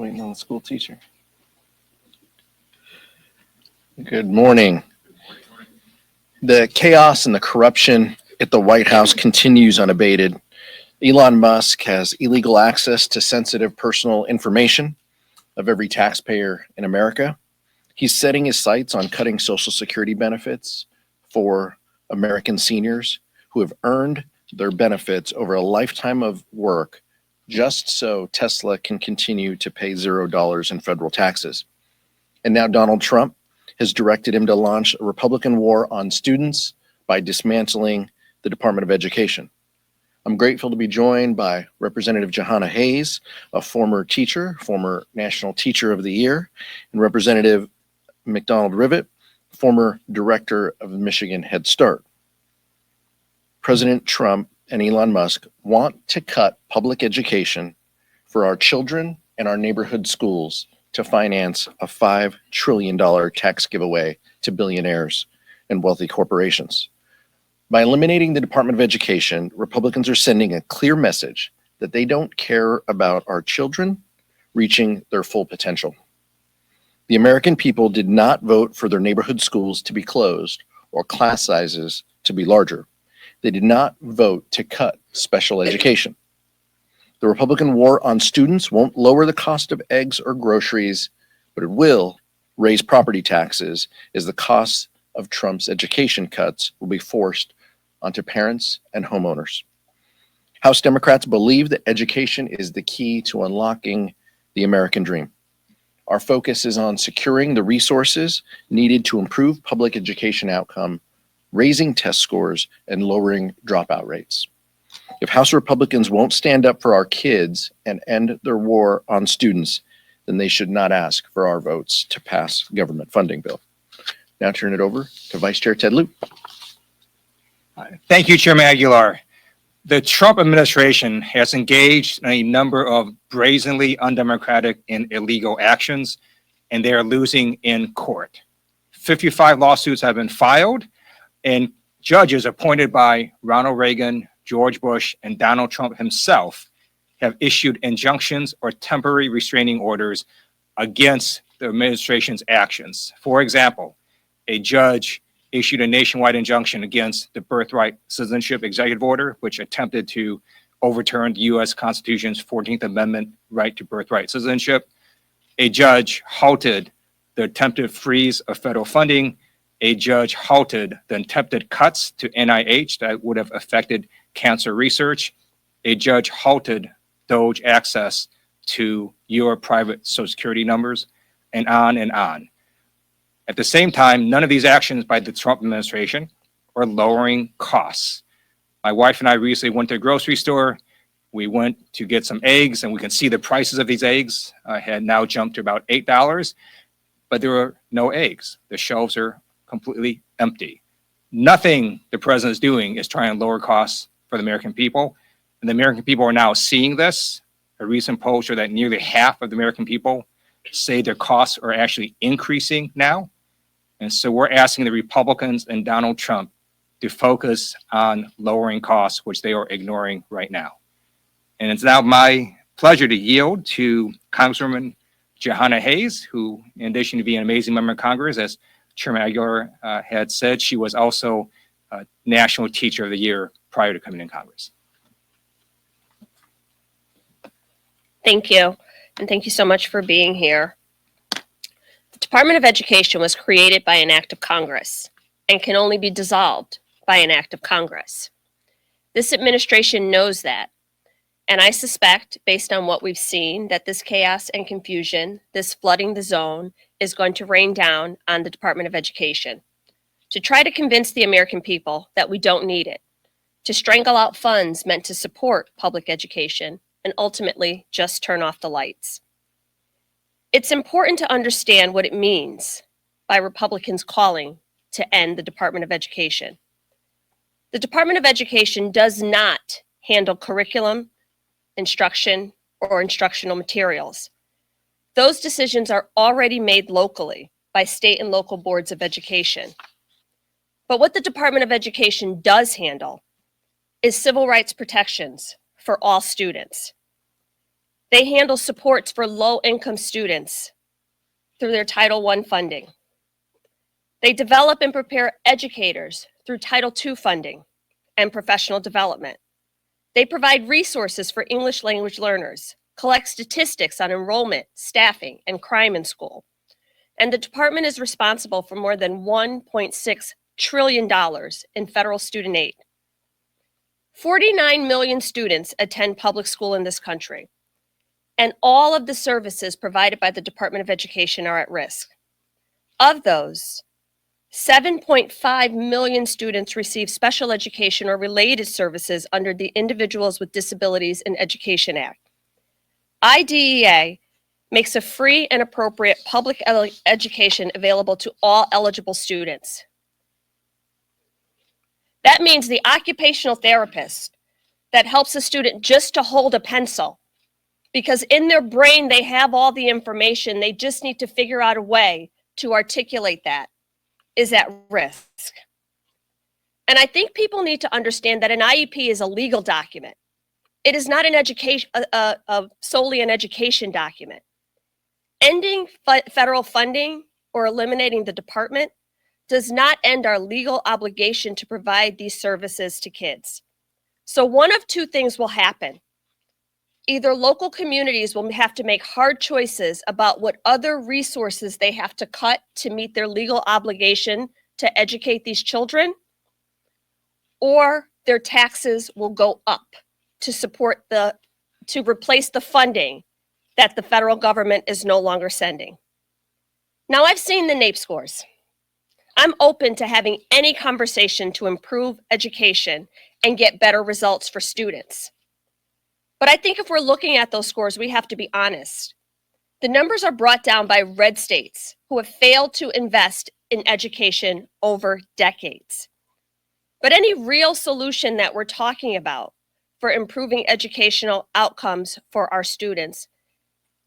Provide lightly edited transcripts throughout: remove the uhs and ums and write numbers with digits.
Waiting on the school teacher. Good morning. The chaos and the corruption at the White House continues unabated. Elon Musk has illegal access to sensitive personal information of every taxpayer in America. He's setting his sights on cutting Social Security benefits for American seniors who have earned their benefits over a lifetime of work just so Tesla can continue to pay $0 in federal taxes. And now Donald Trump has directed him to launch a Republican war on students by dismantling the Department of Education. I'm grateful to be joined by Representative Jahana Hayes, a former teacher, former National Teacher of the Year, and Representative McDonald Rivet, former director of Michigan Head Start. President Trump and Elon Musk want to cut public education for our children and our neighborhood schools to finance a $5 trillion tax giveaway to billionaires and wealthy corporations. By eliminating the Department of Education, Republicans are sending a clear message that they don't care about our children reaching their full potential. The American people did not vote for their neighborhood schools to be closed or class sizes to be larger. They did not vote to cut special education. The Republican war on students won't lower the cost of eggs or groceries, but it will raise property taxes as the costs of Trump's education cuts will be forced onto parents and homeowners. House Democrats believe that education is the key to unlocking the American dream. Our focus is on securing the resources needed to improve public education outcome, raising test scores, and lowering dropout rates. If House Republicans won't stand up for our kids and end their war on students, then they should not ask for our votes to pass government funding bill. Now turn it over to Vice Chair Ted Lieu. Thank you, Chairman Aguilar. The Trump administration has engaged in a number of brazenly undemocratic and illegal actions, and they are losing in court. 55 lawsuits have been filed, and judges appointed by Ronald Reagan, George Bush, and Donald Trump himself have issued injunctions or temporary restraining orders against the administration's actions. For example, a judge issued a nationwide injunction against the birthright citizenship executive order, which attempted to overturn the U.S. Constitution's 14th Amendment right to birthright citizenship. A judge halted the attempted freeze of federal funding. A judge halted the attempted cuts to NIH that would have affected cancer research. A judge halted DOGE access to your private Social Security numbers, and on and on. At the same time, none of these actions by the Trump administration are lowering costs. My wife and I recently went to a grocery store. We went to get some eggs, and we can see the prices of these eggs had now jumped to about $8, but there were no eggs. The shelves are completely empty. Nothing the president is doing is trying to lower costs for the American people, and the American people are now seeing this. A recent poll showed that nearly half of the American people say their costs are actually increasing now. And so we're asking the Republicans and Donald Trump to focus on lowering costs, which they are ignoring right now. And it's now my pleasure to yield to Congresswoman Jahana Hayes, who, in addition to being an amazing member of Congress, as Chairman Aguilar had said, she was also National Teacher of the Year prior to coming in Congress. Thank you. And thank you so much for being here. The Department of Education was created by an act of Congress and can only be dissolved by an act of Congress. This administration knows that. And I suspect, based on what we've seen, that this chaos and confusion, this flooding the zone, is going to rain down on the Department of Education to try to convince the American people that we don't need it, to strangle out funds meant to support public education, and ultimately just turn off the lights. It's important to understand what it means by Republicans calling to end the Department of Education. The Department of Education does not handle curriculum, instruction, or instructional materials. Those decisions are already made locally by state and local boards of education. But what the Department of Education does handle is civil rights protections for all students. They handle supports for low-income students through their Title I funding. They develop and prepare educators through Title II funding and professional development. They provide resources for English language learners, collect statistics on enrollment, staffing, and crime in school. And the department is responsible for more than $1.6 trillion in federal student aid. 49 million students attend public school in this country, and all of the services provided by the Department of Education are at risk. Of those, 7.5 million students receive special education or related services under the Individuals with Disabilities in Education Act. IDEA makes a free and appropriate public education available to all eligible students. That means the occupational therapist that helps a student just to hold a pencil, because in their brain they have all the information, they just need to figure out a way to articulate that, is at risk. And I think people need to understand that an IEP is a legal document. It is not an education, solely an education document. Ending federal funding or eliminating the department does not end our legal obligation to provide these services to kids. So one of two things will happen. Either local communities will have to make hard choices about what other resources they have to cut to meet their legal obligation to educate these children, or their taxes will go up to replace the funding that the federal government is no longer sending. Now, I've seen the NAEP scores. I'm open to having any conversation to improve education and get better results for students. But I think if we're looking at those scores, we have to be honest. The numbers are brought down by red states who have failed to invest in education over decades. But any real solution that we're talking about for improving educational outcomes for our students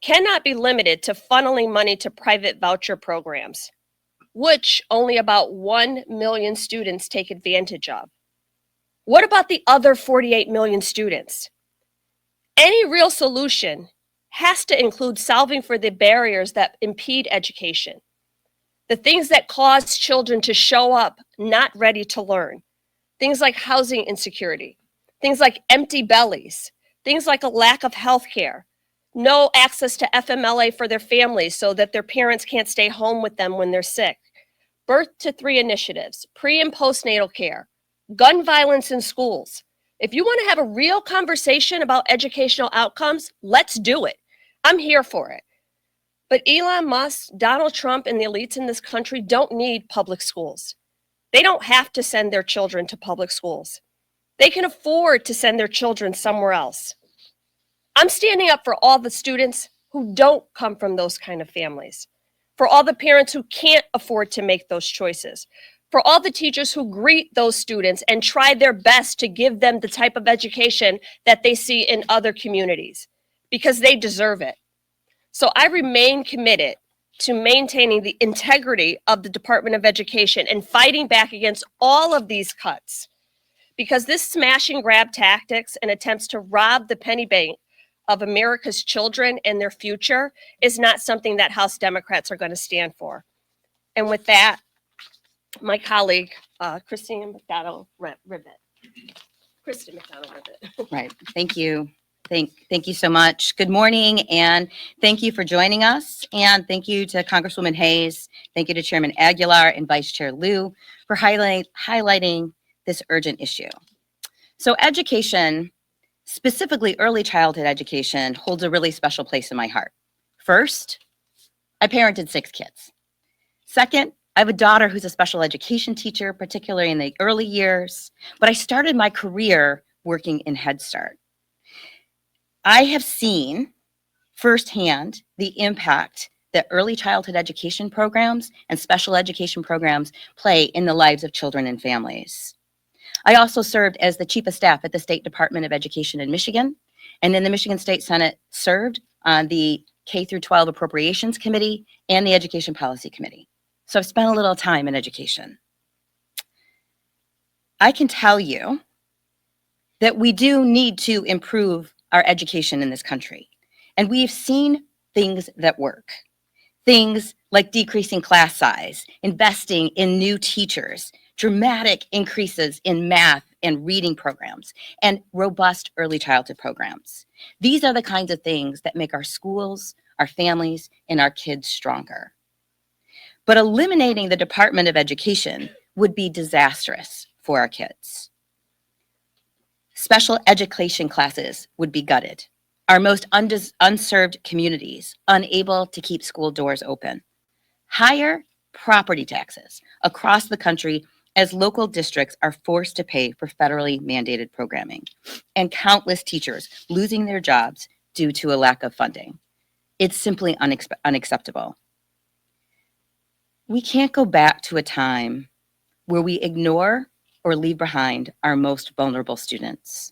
cannot be limited to funneling money to private voucher programs, which only about 1 million students take advantage of. What about the other 48 million students? Any real solution has to include solving for the barriers that impede education, the things that cause children to show up not ready to learn, things like housing insecurity, things like empty bellies, things like a lack of health care, no access to FMLA for their families so that their parents can't stay home with them when they're sick, birth to 3 initiatives, pre and postnatal care, gun violence in schools. If you want to have a real conversation about educational outcomes, let's do it. I'm here for it. But Elon Musk, Donald Trump, and the elites in this country don't need public schools. They don't have to send their children to public schools. They can afford to send their children somewhere else. I'm standing up for all the students who don't come from those kind of families, for all the parents who can't afford to make those choices, for all the teachers who greet those students and try their best to give them the type of education that they see in other communities, because they deserve it. So I remain committed to maintaining the integrity of the Department of Education and fighting back against all of these cuts, because this smash and grab tactics and attempts to rob the penny bank of America's children and their future is not something that House Democrats are going to stand for. And with that, my colleague, Kristen McDonald Rivet. Kristen McDonald Rivet. Right. Thank you. Thank you so much. Good morning, and thank you for joining us. And thank you to Congresswoman Hayes. Thank you to Chairman Aguilar and Vice Chair Lieu for highlighting this urgent issue. So education, specifically early childhood education, holds a really special place in my heart. First, I parented 6 kids. Second, I have a daughter who's a special education teacher, particularly in the early years, but I started my career working in Head Start. I have seen firsthand the impact that early childhood education programs and special education programs play in the lives of children and families. I also served as the Chief of Staff at the State Department of Education in Michigan, and in the Michigan State Senate served on the K-12 Appropriations Committee and the Education Policy Committee. So I've spent a little time in education. I can tell you that we do need to improve our education in this country. And we've seen things that work. Things like decreasing class size, investing in new teachers, dramatic increases in math and reading programs, and robust early childhood programs. These are the kinds of things that make our schools, our families, and our kids stronger. But eliminating the Department of Education would be disastrous for our kids. Special education classes would be gutted. Our most unserved communities unable to keep school doors open. Higher property taxes across the country as local districts are forced to pay for federally mandated programming, and countless teachers losing their jobs due to a lack of funding. It's simply unacceptable. We can't go back to a time where we ignore or leave behind our most vulnerable students.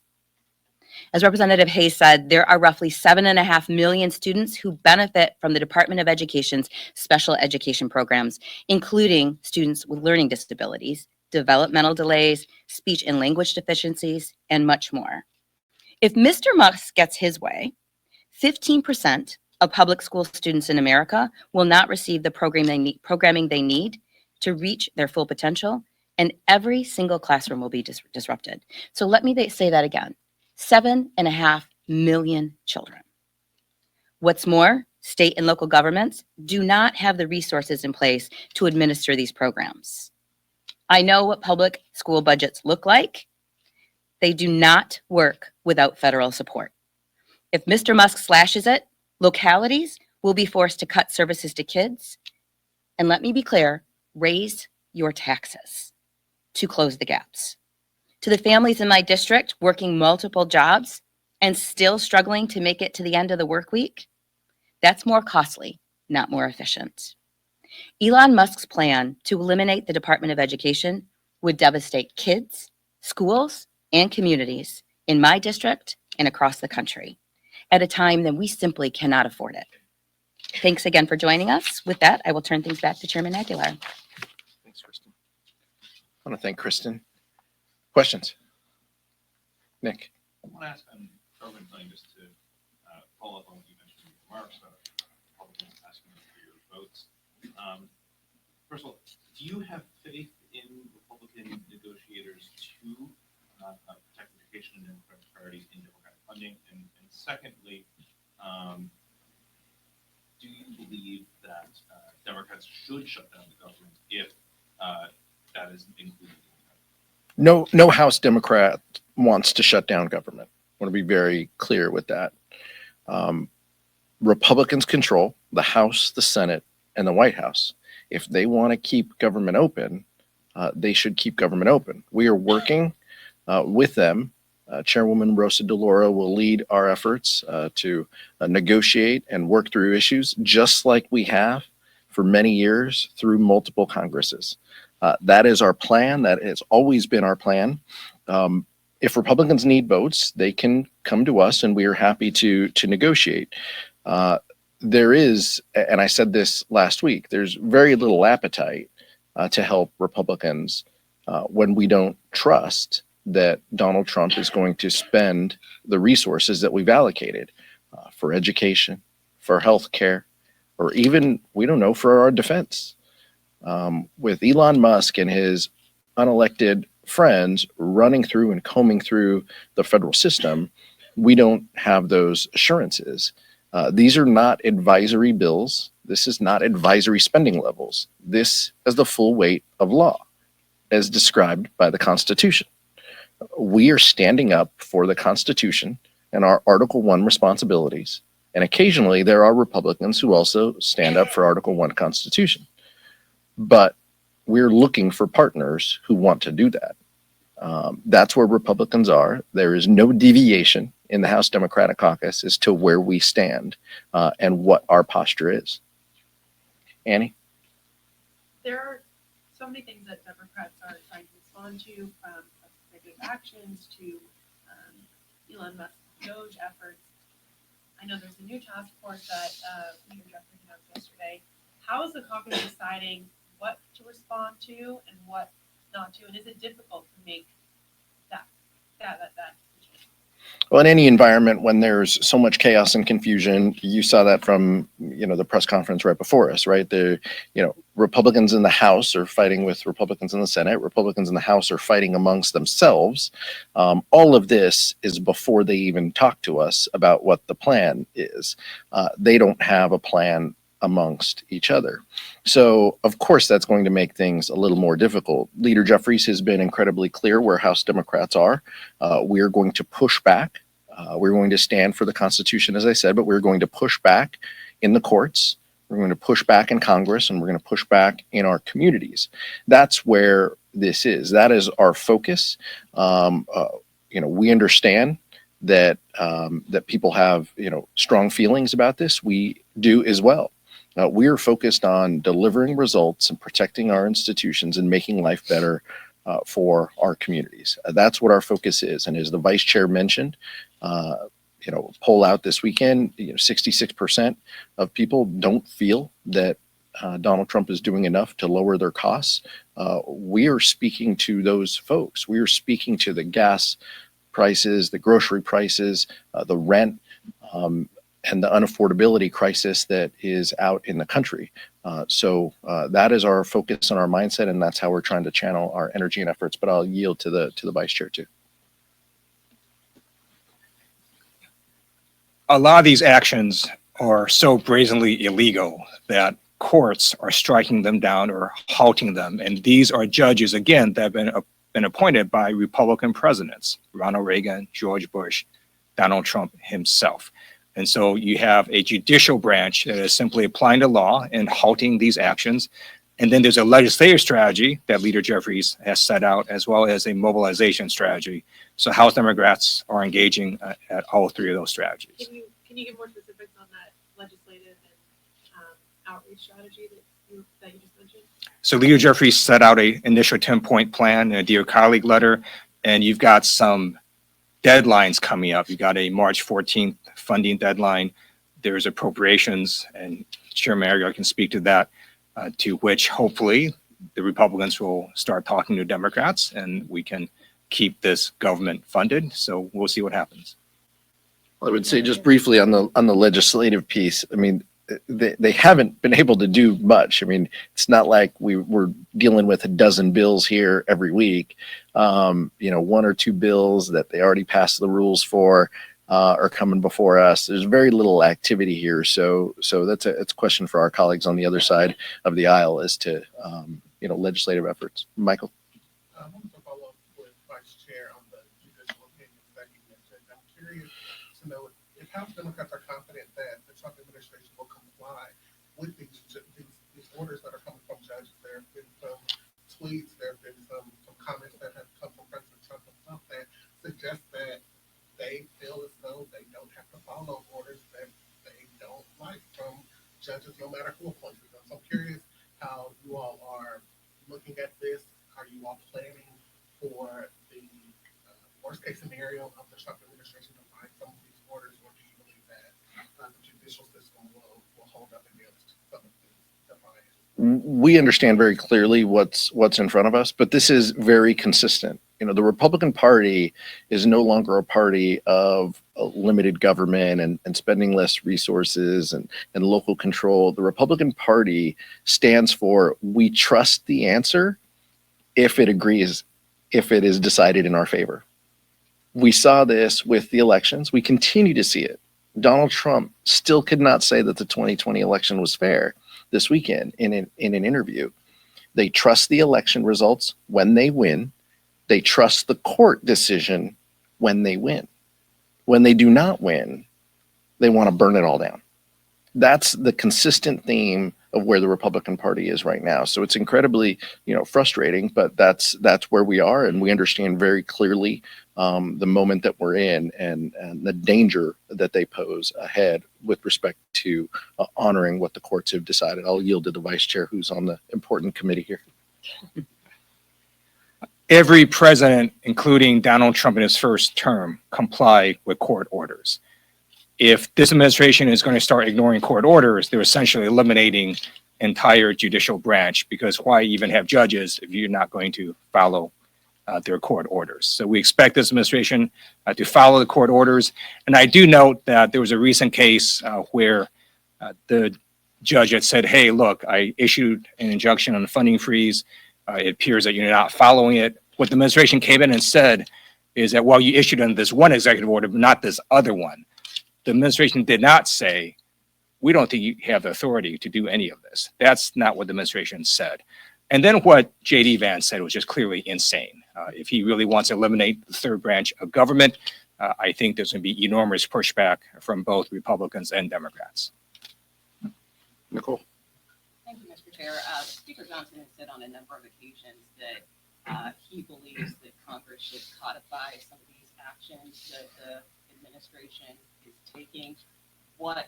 As Representative Hayes said, there are roughly 7.5 million students who benefit from the Department of Education's special education programs, including students with learning disabilities, developmental delays, speech and language deficiencies, and much more. If Mr. Musk gets his way, 15% of public school students in America will not receive the programming they need to reach their full potential, and every single classroom will be disrupted. So let me say that again. 7.5 million children. What's more, state and local governments do not have the resources in place to administer these programs. I know what public school budgets look like. They do not work without federal support. If Mr. Musk slashes it, localities will be forced to cut services to kids. And let me be clear, raise your taxes to close the gaps. To the families in my district working multiple jobs and still struggling to make it to the end of the work week, that's more costly, not more efficient. Elon Musk's plan to eliminate the Department of Education would devastate kids, schools, and communities in my district and across the country at a time that we simply cannot afford it. Thanks again for joining us. With that, I will turn things back to Chairman Aguilar. Thanks, Kristen. I want to thank Kristen. Questions? Nick? I want to ask on program planning just to follow up on what you mentioned in your remarks about Republicans asking for your votes. First of all, do you have faith in Republican negotiators to protect education and Democratic priorities in Democratic funding? And secondly, do you believe that Democrats should shut down the government if that is included? No House Democrat wants to shut down government. I want to be very clear with that. Republicans control the House, the Senate, and the White House. If they want to keep government open, they should keep government open. We are working with them. Chairwoman Rosa DeLauro will lead our efforts to negotiate and work through issues just like we have for many years through multiple Congresses. That is our plan. That has always been our plan. If Republicans need votes, they can come to us and we are happy to negotiate. There is, and I said this last week, there's very little appetite to help Republicans when we don't trust that Donald Trump is going to spend the resources that we've allocated for education, for health care, or even, we don't know, for our defense. With Elon Musk and his unelected friends running through and combing through the federal system, we don't have those assurances. These are not advisory bills. This is not advisory spending levels. This is the full weight of law as described by the Constitution. We are standing up for the Constitution and our Article 1 responsibilities. And occasionally there are Republicans who also stand up for Article 1 Constitution. But we're looking for partners who want to do that. That's where Republicans are. There is no deviation in the House Democratic Caucus as to where we stand and what our posture is. Annie? There are so many things that Democrats are trying to respond to, from executive actions to Elon Musk's DOGE efforts. I know there's a new task force that Leader Jeffrey announced yesterday. How is the caucus deciding what to respond to and what not to? And is it difficult to make that decision? Well, in any environment, when there's so much chaos and confusion, you saw that from, the press conference right before us, right? Republicans in the House are fighting with Republicans in the Senate. Republicans in the House are fighting amongst themselves. All of this is before they even talk to us about what the plan is. They don't have a plan amongst each other. So, of course, that's going to make things a little more difficult. Leader Jeffries has been incredibly clear where House Democrats are. We are going to push back. We're going to stand for the Constitution, as I said, but we're going to push back in the courts. We're going to push back in Congress, and we're going to push back in our communities. That's where this is. That is our focus. We understand that that people have strong feelings about this. We do as well. We are focused on delivering results and protecting our institutions and making life better for our communities. That's what our focus is. And as the vice chair mentioned, poll out this weekend, 66% of people don't feel that Donald Trump is doing enough to lower their costs. We are speaking to those folks. We are speaking to the gas prices, the grocery prices, the rent, and the unaffordability crisis that is out in the country. So that is our focus and our mindset, and that's how we're trying to channel our energy and efforts. But I'll yield to the vice chair too. A lot of these actions are so brazenly illegal that courts are striking them down or halting them. And these are judges, again, that have been appointed by Republican presidents, Ronald Reagan, George Bush, Donald Trump himself. And so you have a judicial branch that is simply applying the law and halting these actions. And then there's a legislative strategy that Leader Jeffries has set out, as well as a mobilization strategy. So House Democrats are engaging at all three of those strategies. Can you give more specifics on that legislative and outreach strategy that you just mentioned? So Leader Jeffries set out a initial 10-point plan, a Dear Colleague letter, and you've got some deadlines coming up. You got a March 14th funding deadline. There's appropriations, and Chairman Aguilar can speak to that, to which hopefully the Republicans will start talking to Democrats and we can keep this government funded. So we'll see what happens. I would say just briefly on the legislative piece, I mean, they haven't been able to do much. I mean, it's not like we're dealing with a dozen bills here every week. One or two bills that they already passed the rules for are coming before us. There's very little activity here. So it's a question for our colleagues on the other side of the aisle as to, legislative efforts. Michael? I wanted to follow up with Vice Chair on the judicial opinions that you mentioned. I'm curious to know if House Democrats are confident that the Trump administration will comply with these orders that are coming from judges. There have been some tweets, there have been some comments that have come from President Trump himself that suggest that they feel as though they don't have to follow orders that they don't like from judges, no matter who appoints them. So I'm curious how you all are looking at this. Are you all planning for the worst case scenario of the Trump administration to find some of these orders, or do you believe that the judicial system will hold up against some of these defiance? We understand very clearly what's in front of us, but this is very consistent. The Republican Party is no longer a party of limited government and spending less resources and local control. The Republican Party stands for, we trust the answer if it agrees, if it is decided in our favor. We saw this with the elections. We continue to see it. Donald Trump still could not say that the 2020 election was fair this weekend in an interview. They trust the election results when they win. They trust the court decision when they win. When they do not win, they want to burn it all down. That's the consistent theme of where the Republican Party is right now. So it's incredibly, frustrating, but that's where we are, and we understand very clearly the moment that we're in and the danger that they pose ahead with respect to honoring what the courts have decided. I'll yield to the vice chair, who's on the important committee here. Every president, including Donald Trump in his first term, complied with court orders. If this administration is going to start ignoring court orders, they're essentially eliminating entire judicial branch, because why even have judges if you're not going to follow their court orders. So we expect this administration to follow the court orders. And I do note that there was a recent case where the judge had said, hey, look, I issued an injunction on the funding freeze. It appears that you're not following it. What the administration came in and said is that, well, you issued under this one executive order, but not this other one. The administration did not say, we don't think you have the authority to do any of this. That's not what the administration said. And then what J.D. Vance said was just clearly insane. If he really wants to eliminate the third branch of government, I think there's going to be enormous pushback from both Republicans and Democrats. Nicole? Thank you, Mr. Chair. Speaker Johnson has said on a number of occasions that he believes that Congress should codify some of these actions that the administration is taking. What are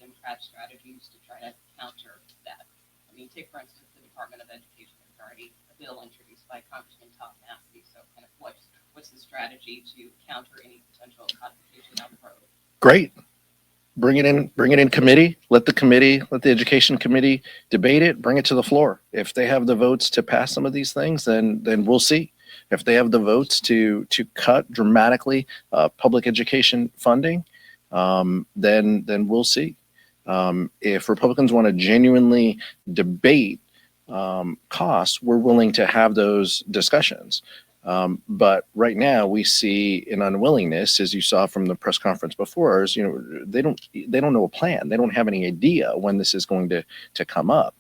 Democrat strategies to try to counter that? I mean, take for instance the Department of Education. There's already a bill introduced by Congressman Tom Massey. So, kind of what's the strategy to counter any potential codification down the road? Great. Bring it in committee. Let the education committee debate it, bring it to the floor. If they have the votes to pass some of these things, then we'll see. If they have the votes to cut dramatically public education funding, then we'll see. If Republicans want to genuinely debate costs, we're willing to have those discussions. But right now we see an unwillingness, as you saw from the press conference before us. They don't know a plan. They don't have any idea when this is going to come up.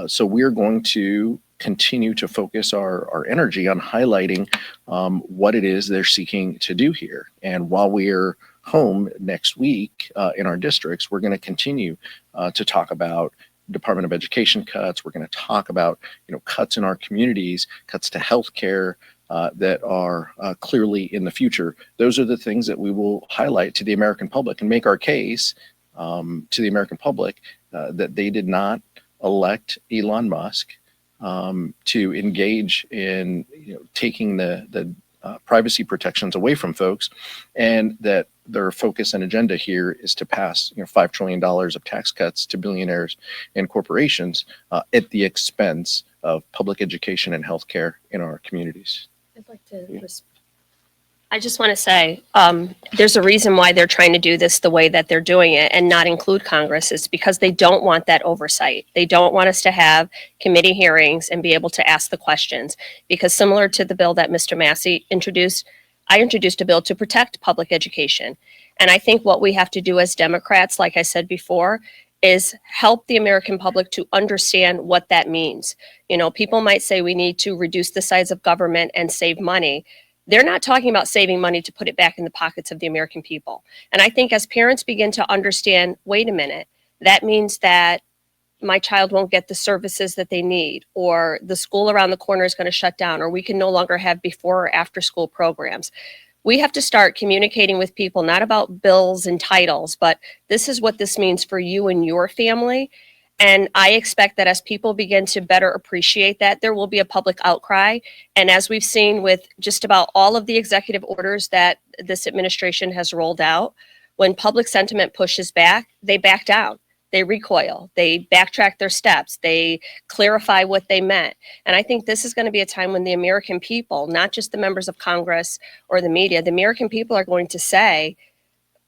So we're going to continue to focus our energy on highlighting what it is they're seeking to do here. And while we're home next week in our districts, we're going to continue to talk about Department of Education cuts. We're going to talk about cuts in our communities, cuts to healthcare that are clearly in the future. Those are the things that we will highlight to the American public and make our case to the American public that they did not elect Elon Musk to engage in taking the privacy protections away from folks, and that their focus and agenda here is to pass $5 trillion of tax cuts to billionaires and corporations at the expense of public education and healthcare in our communities. I'd like to I just want to say there's a reason why they're trying to do this the way that they're doing it and not include Congress. It's because they don't want that oversight. They don't want us to have committee hearings and be able to ask the questions. Because similar to the bill that Mr. Massey introduced, I introduced a bill to protect public education. And I think what we have to do as Democrats, like I said before, is help the American public to understand what that means. People might say we need to reduce the size of government and save money. They're not talking about saving money to put it back in the pockets of the American people. And I think as parents begin to understand, wait a minute, that means that my child won't get the services that they need, or the school around the corner is going to shut down, or we can no longer have before or after school programs. We have to start communicating with people, not about bills and titles, but this is what this means for you and your family. And I expect that as people begin to better appreciate that, there will be a public outcry. And as we've seen with just about all of the executive orders that this administration has rolled out, when public sentiment pushes back, they back down, they recoil, they backtrack their steps, they clarify what they meant. And I think this is going to be a time when the American people, not just the members of Congress or the media, the American people are going to say,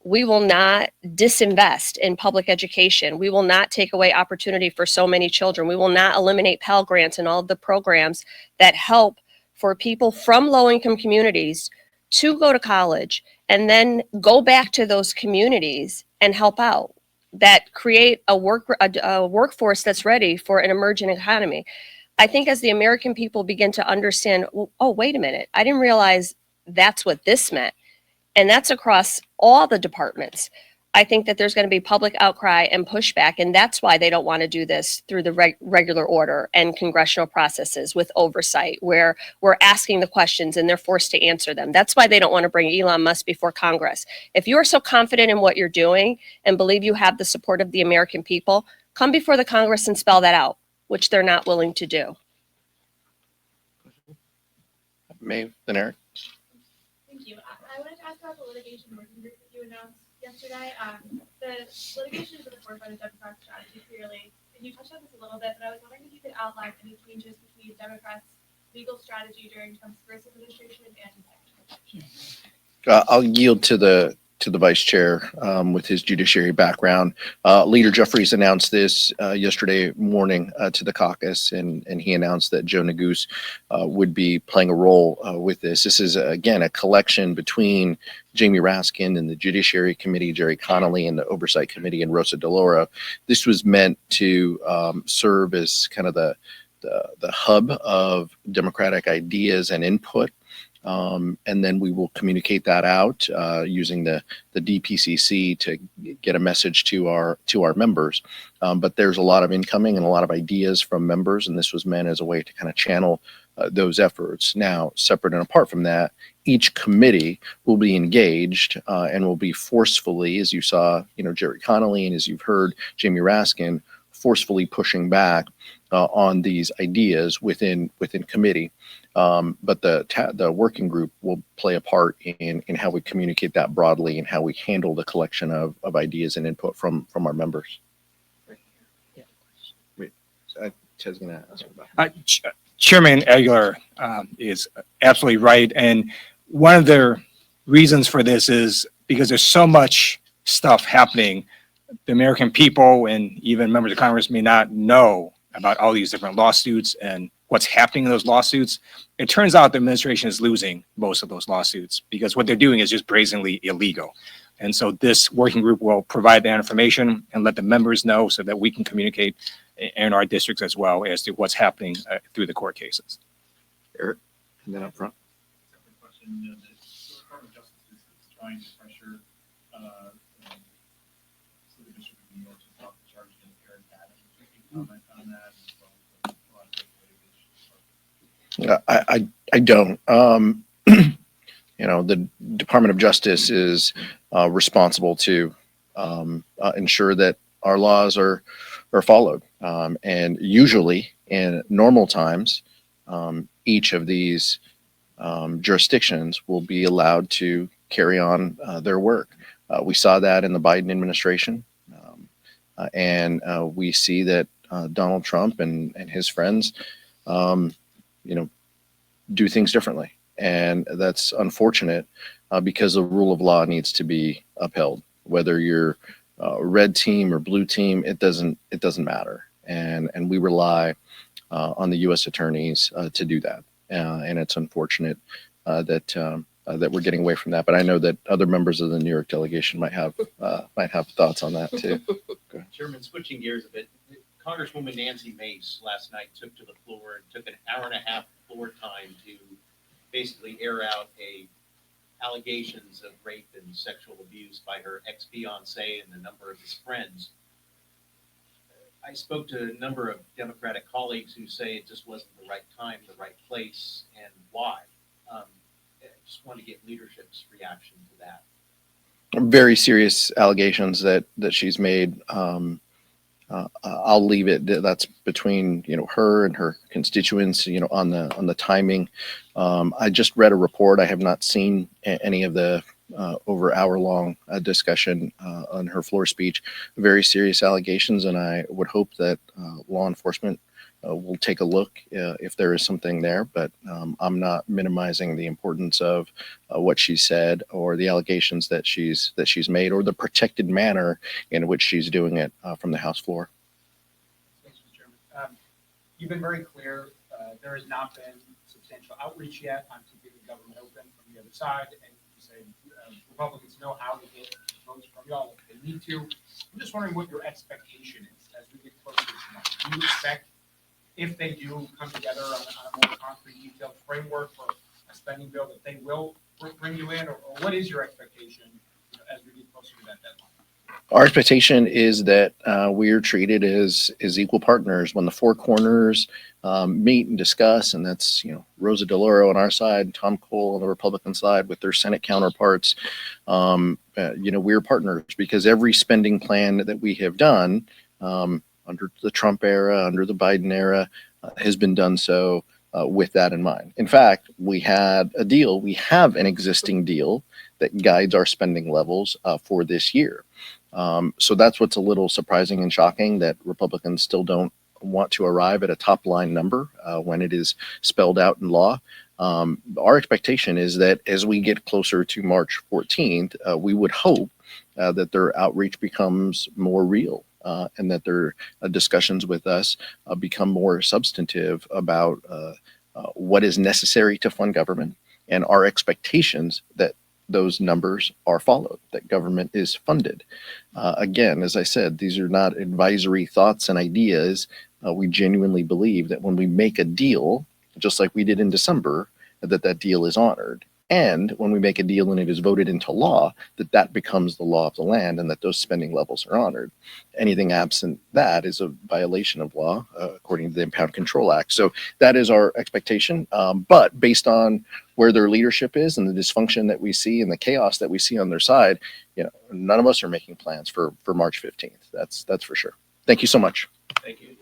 we will not disinvest in public education. We will not take away opportunity for so many children. We will not eliminate Pell Grants and all of the programs that help for people from low-income communities to go to college and then go back to those communities and help out, that create a workforce that's ready for an emerging economy. I think as the American people begin to understand, oh, wait a minute, I didn't realize that's what this meant. And that's across all the departments. I think that there's going to be public outcry and pushback, and that's why they don't want to do this through the regular order and congressional processes with oversight, where we're asking the questions and they're forced to answer them. That's why they don't want to bring Elon Musk before Congress. If you are so confident in what you're doing and believe you have the support of the American people, come before the Congress and spell that out, which they're not willing to do. Maeve, then Eric. Thank you. I wanted to ask about the litigation working group that you announced yesterday. The litigation is at the forefront of Democrats' strategy, clearly. And you touched on this a little bit, but I was wondering if you could outline any changes between Democrats' legal strategy during Trump's first administration and his second administration? I'll yield to the vice chair with his judiciary background. Leader Jeffries announced this yesterday morning to the caucus, and he announced that Joe Neguse would be playing a role with this. This is, again, a collection between Jamie Raskin and the Judiciary Committee, Jerry Connolly and the Oversight Committee, and Rosa DeLauro. This was meant to serve as kind of the hub of Democratic ideas and input. And then we will communicate that out using the DPCC to get a message to our members. But there's a lot of incoming and a lot of ideas from members, and this was meant as a way to kind of channel those efforts. Now, separate and apart from that, each committee will be engaged and will be forcefully, as you saw, Jerry Connolly, and as you've heard, Jamie Raskin, forcefully pushing back on these ideas within committee. But the working group will play a part in how we communicate that broadly and how we handle the collection of ideas and input from our members. Wait, Ted's going to ask about Chairman Aguilar is absolutely right. And one of the reasons for this is because there's so much stuff happening. The American people and even members of Congress may not know about all these different lawsuits and what's happening in those lawsuits. It turns out the administration is losing most of those lawsuits because what they're doing is just brazenly illegal. And so this working group will provide that information and let the members know so that we can communicate in our districts as well as to what's happening through the court cases. Eric, and then up front. Separate question, the Department of Justice is trying to pressure the District of New York to drop the charge against Eric Adams. Can you comment on that? I don't. The Department of Justice is responsible to ensure that our laws are followed. And usually in normal times, each of these jurisdictions will be allowed to carry on their work. We saw that in the Biden administration. And we see that Donald Trump and his friends do things differently. And that's unfortunate because the rule of law needs to be upheld. Whether you're red team or blue team, it doesn't matter. And we rely on the U.S. attorneys to do that. And it's unfortunate that we're getting away from that. But I know that other members of the New York delegation might have thoughts on that too. Chairman, switching gears a bit, Congresswoman Nancy Mace last night took to the floor and took an hour and a half floor time to basically air out allegations of rape and sexual abuse by her ex-fiance and a number of his friends. I spoke to a number of Democratic colleagues who say it just wasn't the right time, the right place, and why. I just want to get leadership's reaction to that. Very serious allegations that she's made. I'll leave it. That's between her and her constituents. On the timing. I just read a report. I have not seen any of the over hour-long discussion on her floor speech. Very serious allegations, and I would hope that law enforcement will take a look if there is something there. But I'm not minimizing the importance of what she said or the allegations that she's made or the protected manner in which she's doing it from the House floor. Thanks, Mr. Chairman. You've been very clear. There has not been substantial outreach yet on keeping the government open from the other side, and you say Republicans know how to get votes from y'all if they need to. I'm just wondering what your expectation is as we get closer to tonight. Do you expect, if they do come together on a more concrete, detailed framework for a spending bill, that they will bring you in, or what is your expectation as we get closer to that deadline? Our expectation is that we are treated as equal partners when the four corners meet and discuss, and that's Rosa DeLauro on our side, Tom Cole on the Republican side with their Senate counterparts. We're partners because every spending plan that we have done under the Trump era, under the Biden era, has been done so with that in mind. In fact, we had a deal. We have an existing deal that guides our spending levels for this year. So that's what's a little surprising and shocking, that Republicans still don't want to arrive at a top line number when it is spelled out in law. Our expectation is that as we get closer to March 14th, we would hope that their outreach becomes more real and that their discussions with us become more substantive about what is necessary to fund government and our expectations that those numbers are followed, that government is funded. Again, as I said, these are not advisory thoughts and ideas. We genuinely believe that when we make a deal, just like we did in December, that deal is honored. And when we make a deal and it is voted into law, that becomes the law of the land and that those spending levels are honored. Anything absent that is a violation of law, according to the Impound Control Act. So that is our expectation. But based on where their leadership is and the dysfunction that we see and the chaos that we see on their side, none of us are making plans for March 15th. That's for sure. Thank you so much. Thank you.